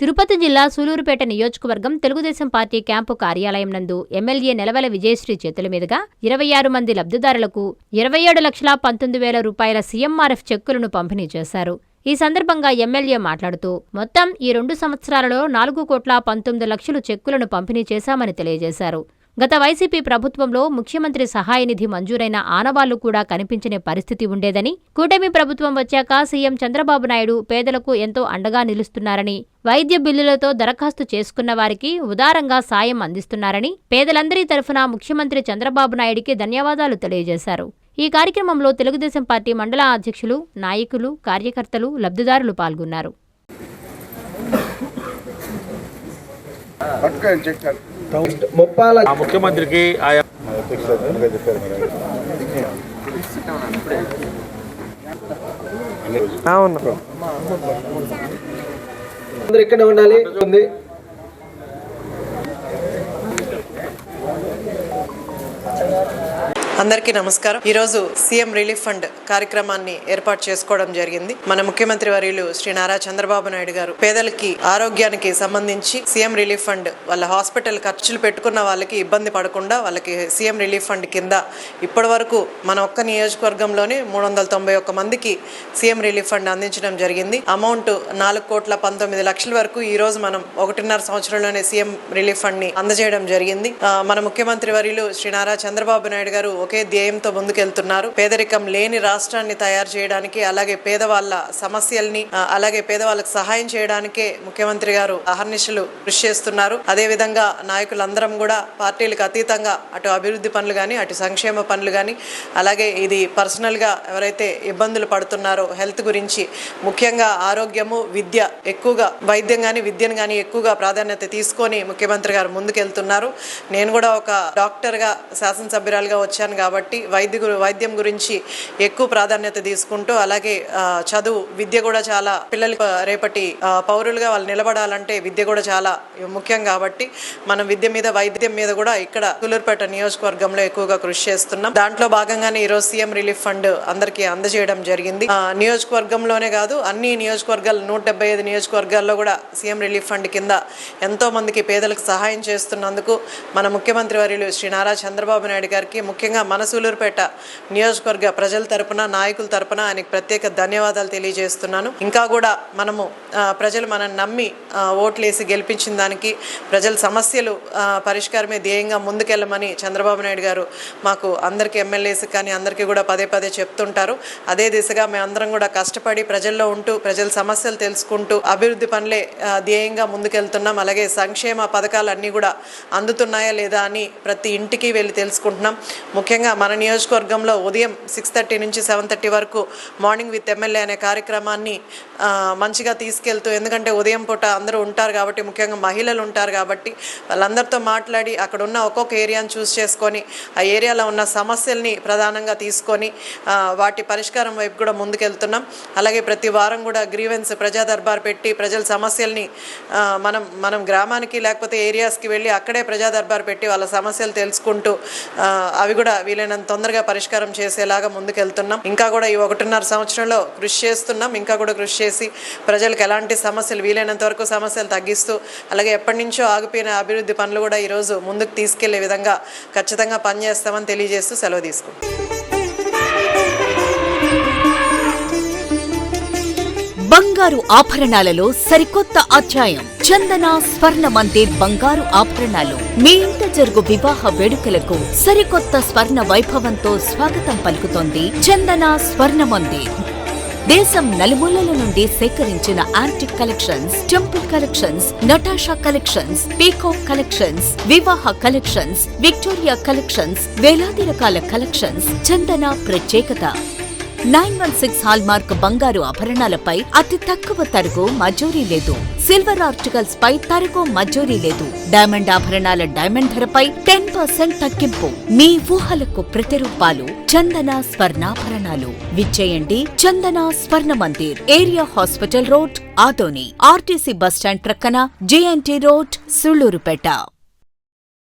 తిరుపతి జిల్లా సూలూరుపేట నియోజకవర్గం Telugu Desam party camp కార్యాలయం నందు ఎమ్మెల్యే నెలవల విజయశ్రీ చేతుల మీదుగా 26 మంది లబ్ధిదారులకు 27,19,000 రూపాయల సీఎంఆర్ఎఫ్ చెక్కులను పంపిణీ చేశారు. ఈ సందర్భంగా ఎమ్మెల్యే మాట్లాడుతూ మొత్తం ఈ 2 సంవత్సరాలలో 4,19,00,000 చెక్కులను పంపిణీ చేశామని తెలియజేశారు. గత వైసీపీ ప్రభుత్వంలో ముఖ్యమంత్రి సహాయ నిధి మంజూరైన ఆనవాళ్లు కూడా కనిపించని పరిస్థితి ఉండేదని, కూటమి ప్రభుత్వం వచ్చాక సీఎం చంద్రబాబు నాయుడు పేదలకు ఎంతో అండగా నిలుస్తున్నారని, వైద్య బిల్లులతో దరఖాస్తు చేసుకున్న వారికి ఉదారంగా సాయం అందిస్తున్నారని, పేదలందరి తరఫున ముఖ్యమంత్రి చంద్రబాబు నాయుడికి ధన్యవాదాలు తెలియజేశారు. ఈ కార్యక్రమంలో తెలుగుదేశం పార్టీ మండల అధ్యక్షులు, నాయకులు, కార్యకర్తలు, లబ్ధిదారులు పాల్గొన్నారు. ముఖ్యమంత్రికి అందరూ ఇక్కడే ఉండాలి. అందరికీ నమస్కారం. ఈరోజు సీఎం రిలీఫ్ ఫండ్ కార్యక్రమాన్ని ఏర్పాటు చేసుకోవడం జరిగింది. మన ముఖ్యమంత్రి వర్యులు శ్రీ నారా చంద్రబాబు నాయుడు గారు పేదలకి ఆరోగ్యానికి సంబంధించి సీఎం రిలీఫ్ ఫండ్ వాళ్ళ హాస్పిటల్ ఖర్చులు పెట్టుకున్న వాళ్ళకి ఇబ్బంది పడకుండా వాళ్ళకి సీఎం రిలీఫ్ ఫండ్ కింద ఇప్పటి వరకు మన ఒక్క నియోజకవర్గంలోనే 391 మందికి సీఎం రిలీఫ్ ఫండ్ అందించడం జరిగింది. అమౌంట్ 4,19,00,000 వరకు ఈ రోజు మనం 1.5 సంవత్సరంలోనే సీఎం రిలీఫ్ ఫండ్ ని అందజేయడం జరిగింది. మన ముఖ్యమంత్రి వర్యులు శ్రీ నారా చంద్రబాబు నాయుడు గారు ఒకే ధ్యేయంతో ముందుకెళ్తున్నారు. పేదరికం లేని రాష్ట్రాన్ని తయారు చేయడానికి, అలాగే పేదవాళ్ళ సమస్యల్ని, అలాగే పేదవాళ్ళకు సహాయం చేయడానికే ముఖ్యమంత్రి గారు అహర్నిశలు కృషి చేస్తున్నారు. అదే విధంగా నాయకులందరం కూడా పార్టీలకు అతీతంగా అటు అభివృద్ధి పనులు కానీ, అటు సంక్షేమ పనులు కానీ, అలాగే ఇది పర్సనల్ గా ఎవరైతే ఇబ్బందులు పడుతున్నారో హెల్త్ గురించి, ముఖ్యంగా ఆరోగ్యము, విద్య ఎక్కువగా, వైద్యం కానీ విద్యను కానీ ఎక్కువగా ప్రాధాన్యత తీసుకొని ముఖ్యమంత్రి గారు ముందుకెళ్తున్నారు. నేను కూడా ఒక డాక్టర్ గా శాసనసభ్యురాలుగా వచ్చాను కాబట్టి వైద్యం గురించి ఎక్కువ ప్రాధాన్యత తీసుకుంటూ, అలాగే చదువు, విద్య కూడా చాలా పిల్లలకి రేపటి పౌరులుగా వాళ్ళు నిలబడాలంటే విద్య కూడా చాలా ముఖ్యం కాబట్టి మనం విద్య మీద, వైద్యం మీద కూడా ఇక్కడ సూలూరుపేట నియోజకవర్గంలో ఎక్కువగా కృషి చేస్తున్నాం. దాంట్లో భాగంగానే ఈరోజు సీఎం రిలీఫ్ ఫండ్ అందరికీ అందజేయడం జరిగింది. నియోజకవర్గంలోనే కాదు, అన్ని నియోజకవర్గాలు 175 నియోజకవర్గాల్లో కూడా సీఎం రిలీఫ్ ఫండ్ కింద ఎంతో మందికి పేదలకు సహాయం చేస్తున్నందుకు మన ముఖ్యమంత్రి వర్యులు శ్రీ నారా చంద్రబాబు నాయుడు గారికి, ముఖ్యంగా మన సూలూరుపేట నియోజకవర్గ ప్రజల తరపున, నాయకుల తరపున ఆయనకు ప్రత్యేక ధన్యవాదాలు తెలియజేస్తున్నాను. ఇంకా కూడా మనము ప్రజలు మనల్ని నమ్మి ఓట్లేసి గెలిపించిన దానికి, ప్రజల సమస్యలు పరిష్కారమే ధ్యేయంగా ముందుకెళ్ళమని చంద్రబాబు నాయుడు గారు మాకు అందరికీ, ఎమ్మెల్యేస్ కానీ అందరికీ కూడా పదే పదే చెప్తుంటారు. అదే దిశగా మేమందరం కూడా కష్టపడి ప్రజల్లో ఉంటూ, ప్రజల సమస్యలు తెలుసుకుంటూ అభివృద్ధి పనులే ధ్యేయంగా ముందుకెళ్తున్నాం. అలాగే సంక్షేమ పథకాలన్నీ కూడా అందుతున్నాయా లేదా అని ప్రతి ఇంటికి వెళ్ళి తెలుసుకుంటున్నాం. ముఖ్యంగా మన నియోజకవర్గంలో ఉదయం 6:30 నుంచి 7:30 వరకు మార్నింగ్ విత్ ఎమ్మెల్యే అనే కార్యక్రమాన్ని మంచిగా తీసుకెళ్తూ, ఎందుకంటే ఉదయం పూట అందరూ ఉంటారు కాబట్టి, ముఖ్యంగా మహిళలు ఉంటారు కాబట్టి వాళ్ళందరితో మాట్లాడి అక్కడ ఉన్న ఒక్కొక్క ఏరియాను చూస్ చేసుకొని ఆ ఏరియాలో ఉన్న సమస్యల్ని ప్రధానంగా తీసుకొని వాటి పరిష్కారం వైపు కూడా ముందుకెళ్తున్నాం. అలాగే ప్రతి వారం కూడా గ్రీవెన్స్ ప్రజా దర్బార్ పెట్టి ప్రజల సమస్యల్ని మనం గ్రామానికి లేకపోతే ఏరియాస్కి వెళ్ళి అక్కడే ప్రజా దర్బార్ పెట్టి వాళ్ళ సమస్యలు తెలుసుకుంటూ అవి కూడా వీలైనంత తొందరగా పరిష్కారం చేసేలాగా ముందుకెళ్తున్నాం. ఇంకా కూడా ఈ 1.5 సంవత్సరంలో కృషి చేస్తున్నాం. ఇంకా కూడా కృషి చేసి ప్రజలకు ఎలాంటి సమస్యలు వీలైనంత వరకు సమస్యలు తగ్గిస్తూ, అలాగే ఎప్పటి నుంచో ఆగిపోయిన అభివృద్ధి పనులు కూడా ఈరోజు ముందుకు తీసుకెళ్లే విధంగా ఖచ్చితంగా పనిచేస్తామని తెలియజేస్తూ సెలవు తీసుకుంటాం. బంగారు ఆభరణాలలో సరికొత్త అధ్యాయం. చందన స్వర్ణ మందిర్ బంగారు ఆభరణాలు. మీ ఇంట జరుగు వివాహ వేడుకలకు సరికొత్త స్వర్ణ వైభవంతో స్వాగతం పలుకుతోంది చందన స్వర్ణ మందిర్. దేశం నలుమూలల నుండి సేకరించిన antique collections, temple collections, Natasha collections, peacock collections, వివాహ కలెక్షన్స్, విక్టోరియా కలెక్షన్స్, వేలాది రకాల కలెక్షన్స్. చందన ప్రత్యేకత 916 హాల్మార్క్ బంగారు ఆభరణాలపై అతి తక్కువ తరుగు మజూరీ లేదు. సిల్వర్ ఆర్టికల్స్ పై తరుగు మజూరీ లేదు. డైమండ్ ఆభరణాల డైమండ్ ధరపై 10% తగ్గింపు. మీ ఊహలకు ప్రతిరూపాలు చందన స్వర్ణాభరణాలు. విచ్చేయండి చందన స్వర్ణ Mandir, area hospital road, Adoni, RTC bus stand ప్రక్కన, JNT రోడ్, సూళ్లూరుపేట.